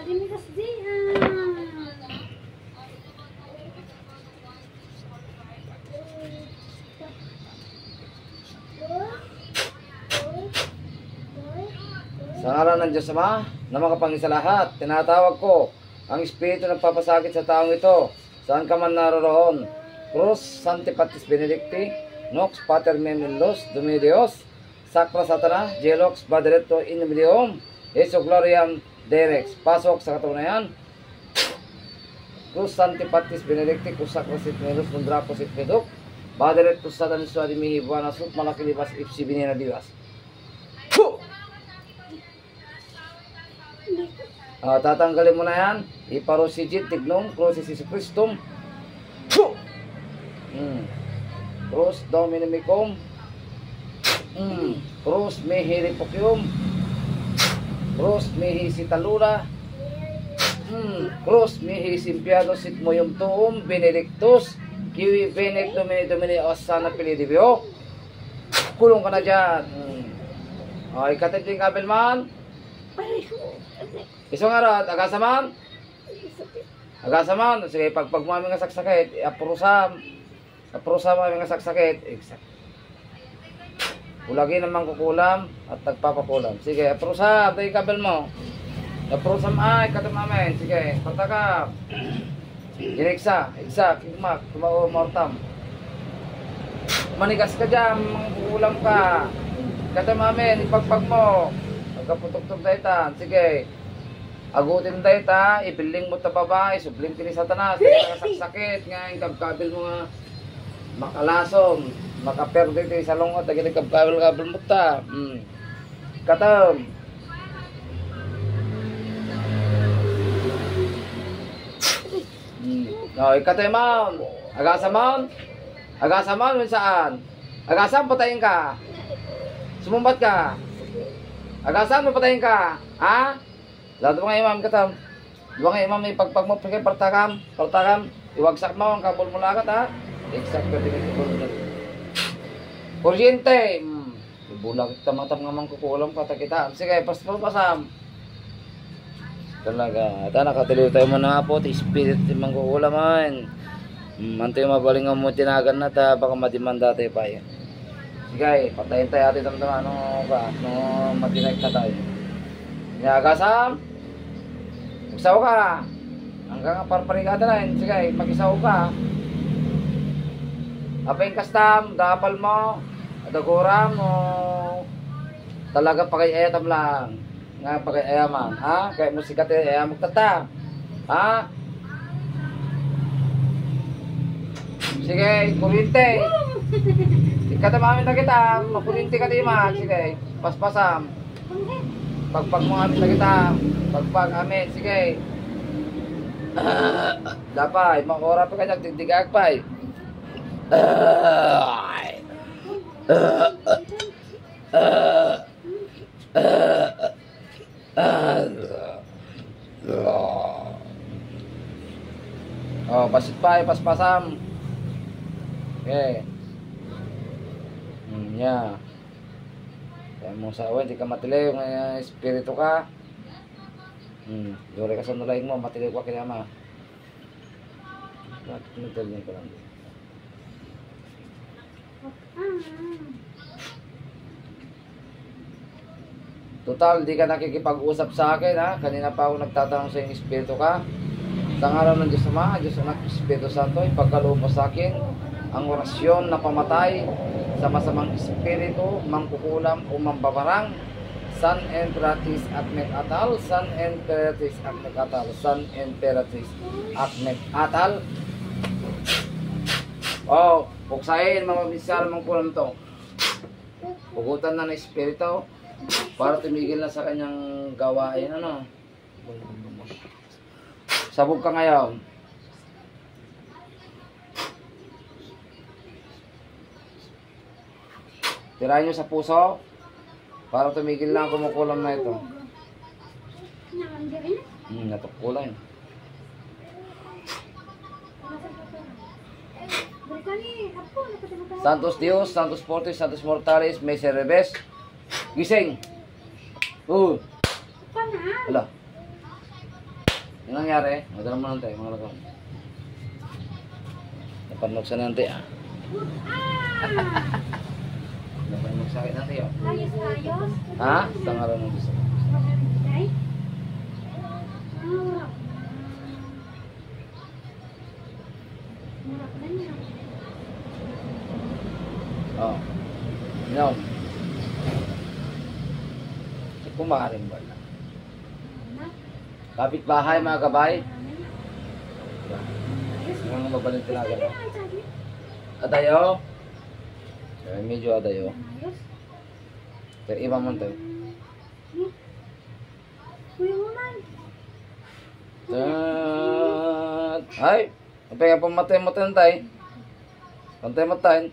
Sa ngalan ng Diyos Ama, na makapangyarihan sa lahat, tinatawag ko ang Espiritu nagpapasakit sa taong ito, saan ka man naroroon. Cruz, Sancti Patris Benedicti, Nox Pater Memelos, Domini Deus, Sacra Satana, Gelox, Badereto, Inimidium, Jesu Gloriam, Derex. Pasok sa katunayan. Cruz, Sancti Patris Benedicti, Cruz Sacra Sit Melos, Mundrapo Sit Meduk, Badereto, Satan, Suadi Mihi, Buana Sut, Malakilibas, Ipsi Binina Divas. Tatanggalin mo na yan. Iparosigit, tignong, Crucis Jesu Christum. Cruz Dominicum. Cruz Mihi Ripokium. Cruz Mihi Sitalura. Cruz Mihi Simpiado Sit Moyum Tuum. Benedictus. Kiwi Benec Domini Domini Osana Pilidibio. Kulong ka na dyan. Ikatid yung kabel man. Isang arat, agasaman? Agasaman, sige, pag mami nga saksakit, apurusam mami nga saksakit, ulagi naman kukulam at nagpapakulam. Sige, apurusam, tayo kabel mo. Apurusam ay, katamamin, sige, patakap. Gineksa, kigmak, tumao, mortam. Manigas ka dyan, kukulam ka. Katamamin, ipagpag mo. Pagkaputok-tok daytan, sige. Agutin dayta, ipiling mo ta babae, subling kini Satanas, sakit nga yung kabkabil mo nga makalasom, makaperde ti sa lungot, lagi kabkabil mo ta. Katam. Ikatay maun. Agasaman mo saan? Agasan patayin ka. Sumumbat ka. Agasan mo patayin ka. Ha? Lahat mga imam katam. Mga imam may pagpag mo pagkay partakam, iwagsak mo ang kabol mo lakat ha. Exact ka din ito. Kuryente. Bulag kita matam nga mang kukulam kata kita. Sige, pasam. Talaga. Ito nakatiliw tayo mo na po. Spirit yung mangkukulam man. Manto yung mabaling mo tinagan na ta. Baka madimanda tayo pa yan. Sige, patayin tayo atin tamang ano ba? No, matinag na tayo. Yagasam. Magsaw ka. Hanggang parparigada na yun. Sige, mag-isaw ka. Apeng kastam, dapal mo. Adaguram mo. Talaga pag-ayatam lang. Nga pag-ayaman. Ha? Kaya musikat ayam magtata. Ha? Sige, kurinte. Katamamin na kita. Makurinti ka timan. Sige, paspasam. Pagpag mo amin na kita. Pagpag amin. Sige. Dapay. Makora pa kanya. Tigdigag pa eh. Oh, pasit pa eh. Paspasam. Okay. Yeah. Kaya mo sa awan, di ka matiliw ng espiritu ka. Dore ka sa nulaing mo, matiliw ka kinama. Nagtalyan ka lang. Total, di ka nakikipag-usap sa akin ha. Kanina pa ako nagtatanong sa yung espiritu ka. Sa ngalan ng Diyos Ama, Diyos Anak, Espiritu Santo, ipagkaloob mo sa akin ang orasyon na pamatay sa masamang espiritu, mangkukulam o mambabarang. San Emperatriz Acmet Atal, San Emperatriz Acmet Atal, San Emperatriz Acmet Atal. Oh, puksain mga misyal mangkulam to. Pugutan na ng espiritu para tumigil na sa kanyang gawain. Ano? Sabog ka ngayon. Tirahin nyo sa puso para tumigil na ang kumukulam na ito. Natukulan. Santos Dios, Santos Fortis, Santos Mortalis, Miserebes. Gising. Wala. Yung nangyari, madala mo lang tayo, mga lagam. Napanog sa nanti ah. Napanog sa akin natin yun. Ayos. Ha? Tangaran ng gusto. Ay. Mura ka na. Oo. Yun. Kumarin ba na? Kapit bahay mga kabay. Mga mabalin talaga na. Adayo. Medyo adayo. Pero iba mo tayo. Kuya mo man. Ay! Napaya pamatay-matay na tayo. Pantay-matay.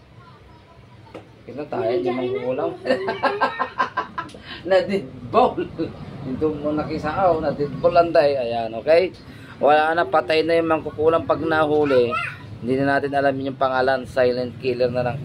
Kita tayo, di mangkulang. Na-deadball. Dito mo nakisaaw, na-deadball lang tayo. Ayan, okay? Wala na, patay na yung mangkukulang pag nahuli. Hindi na natin alam yung pangalan. Silent killer na lang.